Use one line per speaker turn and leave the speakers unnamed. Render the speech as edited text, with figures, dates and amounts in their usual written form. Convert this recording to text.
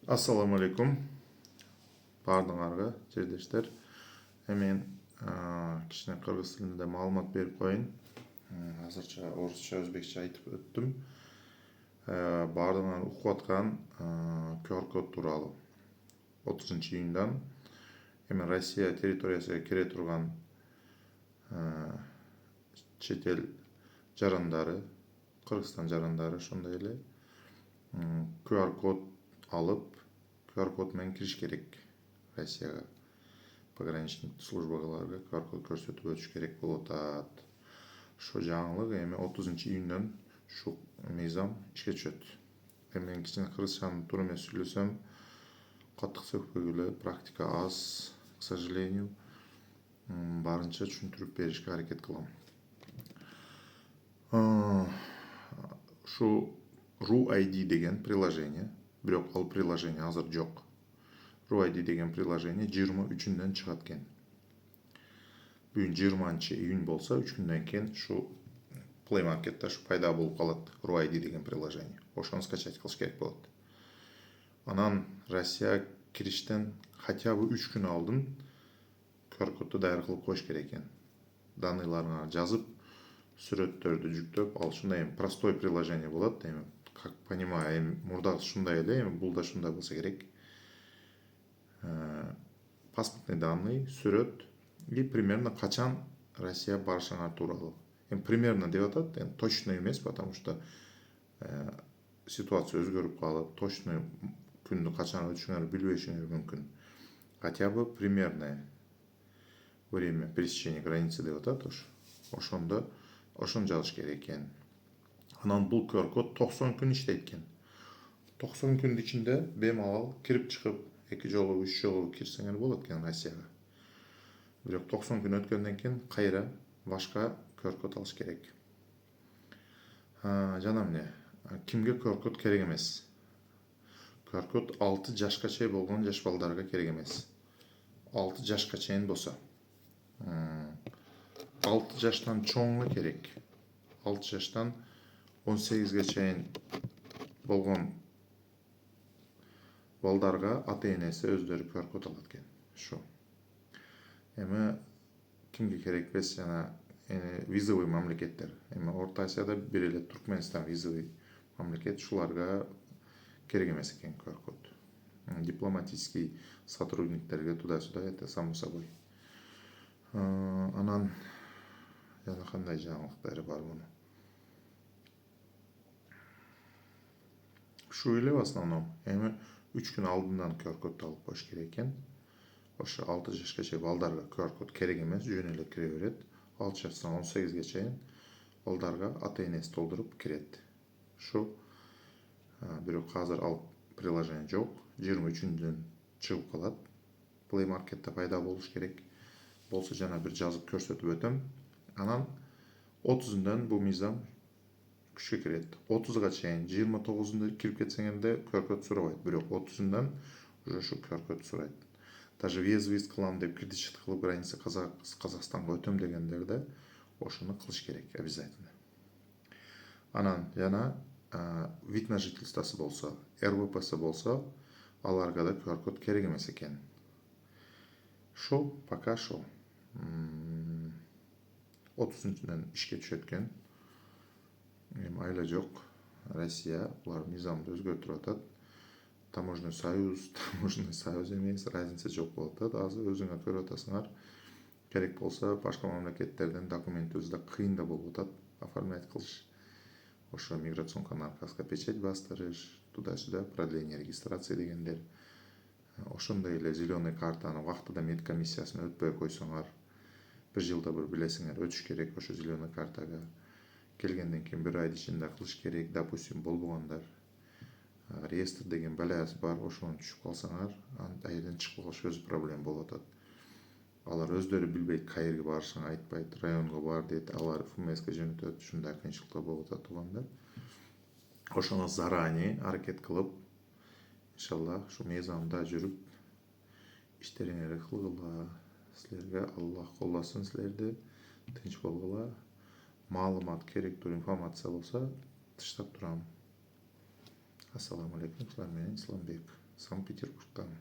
Assalamu alaikum. Bardыңарга жердештер. Мен кичине кыргыз тилинде маалымат берип коеюн. Азырча орусча, өзбекче айтып өттүм. Бардыңар угуп аткан QR код тууралуу. 30-июндан Россия территориясына кире турган чет эл жарандары, Кыргызстан жарандары ошондой эле QR код алып, QR код менен кириш керек Россияга. Пограничник службаларга QR код көрсөтүп өтүш керек болуп атат. Ошо жаңылык эми 30-июндан ушу мыйзам ишке түшөт. Мен кичине кыргызчаны туура эмес сүйлөсөм, каттык сөкпөгүлө, практика аз, к сожалению. Барынча түшүндүрүп беришке аракет кылам. Ушу RUID деген приложение, бирок ал приложение азыр жок. RUID деген приложение 23-үндөн чыгат экен. Бүгүн 20-июнь болсо, 3 күндөн кийин ушу Play Market'та ушу пайда болуп калат RUID деген приложение. Ошону скачать кылыш керек болот. Анан Россия кириштен хотя бы 3 күн алдын QR кодду даяр кылып коюш керек экен. Данныйларыңа жазып, сүрөттөрдү жүктөп, ал ушундай простой приложение болот. Как понимаю, мурдагы ушундай эле, бул да ушундай болсо керек. Паспортный данные, сүрөт и примерно качан Россия барышыңар тууралуу. Примерно деп атат, точно эмес, потому что ситуация өзгөрүп калып, точно күндү качан өтүшүңөр билбешиңер мүмкүн. Хотя бы примерное время пересечения границы деп атат, ошондо ошону жазыш керек экен. Анан бул QR код 90 күн иштейт экен. 90 күндүн ичинде бемалал кирип чыгып, 2 жолу, 3 жолу кирсеңер болот экен Россияга. Бирок 90 күн өткөндөн кийин кайра башка QR код алыш керек. Жана эмне? Кимге QR код керек эмес? QR код 6 жашка чейин болгон жаш балдарга керек эмес. 6 жашка чейин болсо. 6 жаштан чоңго керек. 6 жаштан 18ге чейин болгон балдарга ата-энеси өздөрү QR код алат экен. Ушу. Эми кимге керек эмес, жана визовый мамлекеттер. Орто Азияда бир эле Туркменстан визовый мамлекет, ушуларга керек эмес экен QR код. Дипломатический сотрудниктерге туда-сюда, это само собой. Анан жана кандай жаңылыктары бар муну? Ушу эле в основном. 3 күн алдынан QR код алып коюш керек экен. Ошо 6 жашка чейин балдарга QR код керек эмес, жөн эле кире берет. 6 жаштан 18ге чейин балдарга ата-энеси толтуруп кирет. Ушу бирок азыр ал приложение жок. 23-үндөн чыгып калат. Play Market'та пайда болуш керек. Болсо жана бир жазып көрсөтүп өтөм. Анан 30-ундан бул мыйзам күчкө кирет. 30га чейин 29-унда кирип кетсеңерде QR код сурабайт, бирок 30-ундан уже ушу QR код сурайт. Даже въезд кылам деп кирди чыкты кылып граница Казакстанга өтөм дегендерде ошону кылыш керек обязательно. Анан жана вид на жительствосы болсо, РВПсы болсо, аларга да QR код керек эмес экен. Шо пока шо. 30-үндөн ишке түшөт экен. Айла жок. Россия булар мыйзамды өзгөртүп атат. Таможенный союз эмес, разница жок болуп атат. Азыр өзүңөр көрүп атасыңар. Керек болсо башка мамлекеттерден документибизде кыйын да болуп атат, оформлять кылыш. Ошо миграционка наркаска печать бастырыш, туда-сюда, продление регистрации дегендер. Ошондой эле зеленый картаны вактыда медкомиссиясына өтпөй койсоңор, 1 жылда бир билесиңер өтүш керек ошо зеленый картага. Келгенден кийин 1 айдын ичинде кылыш керек, допустим, болбогондар. Реестр деген баласы бар, ошону түшүп калсаңар, айдан чыгып калыш өзү проблема болуп атат. Алар өздөрү билбейт, кайерге барышын айтпайт, районго бар дейт, алар ФМСке жөнөтөт, ушундай кыйынчылыктар болуп атат туугандар. Ошону заранее аракет кылып, иншалла ушу мыйзамда жүрүп, иштериңерди кылгыла. Силерге Аллах колдосун, силерди тынч болгула. Маалымат, керектүү информация болсо тыштап турам. Ассаламу алейкум, силер менен Исламбек. Санкт-Петербургтамын.